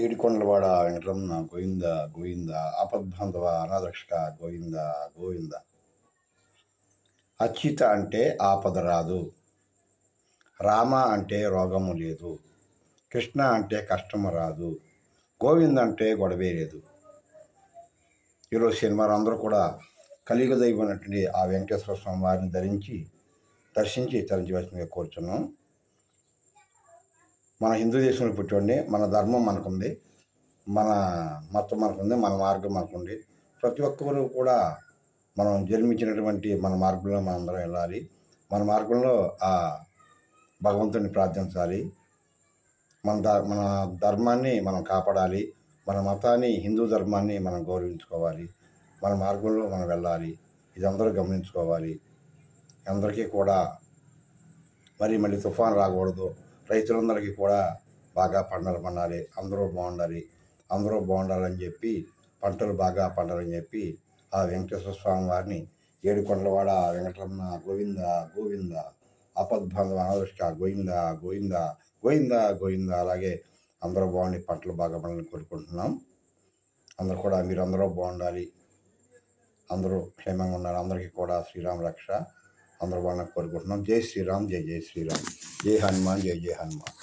ఏడుకొండలవాడ వెంకటరమణ గోవింద గోవింద ఆపద్బాంధవ అనాథరక్షక గోవింద గోవింద. అచ్యుత అంటే ఆపద రాదు, రామ అంటే రోగము లేదు, కృష్ణ అంటే కష్టము రాదు, గోవింద అంటే గొడవే లేదు. ఈరోజు శనివారం అందరూ కూడా కలియుగ దైవమైనటువంటి ఆ వెంకటేశ్వర స్వామి వారిని దర్శించి తరించవలసిందిగా కోరుచున్నాం. మన హిందూ దేశంలో పుట్టండి, మన ధర్మం మనకుంది, మన మతం మనకుంది, మన మార్గం మనకుంది. ప్రతి ఒక్కరు కూడా మనం జన్మించినటువంటి మన మార్గంలో మనం అందరం వెళ్ళాలి. మన మార్గంలో ఆ భగవంతుని ప్రార్థించాలి. మన ధర్మాన్ని మనం కాపాడాలి. మన మతాన్ని, హిందూ ధర్మాన్ని మనం గౌరవించుకోవాలి. మన మార్గంలో మనం వెళ్ళాలి. ఇది అందరూ గమనించుకోవాలి. అందరికీ కూడా మళ్ళీ తుఫాను రాకూడదు. రైతులందరికీ కూడా బాగా పంటలు పండాలి, అందరూ బాగుండాలని చెప్పి, పంటలు బాగా పండాలని చెప్పి ఆ వెంకటేశ్వర స్వామి వారిని ఏడుకొండలవాడ వెంకటరమణ గోవింద గోవింద ఆపద్బాంధవ అనాథరక్షక గోవింద గోవింద గోవింద గోవింద. అలాగే అందరూ బాగుండి పంటలు బాగా పండాలని కోరుకుంటున్నాం. మీరందరూ బాగుండాలి, అందరూ క్షేమంగా ఉండాలి. అందరికీ కూడా శ్రీరామ రక్ష అందరూ బాగుండాలని కోరుకుంటున్నాం. జై శ్రీరామ్, జై జై శ్రీరామ్, జై హనుమాన్, జై జై హనుమాన్.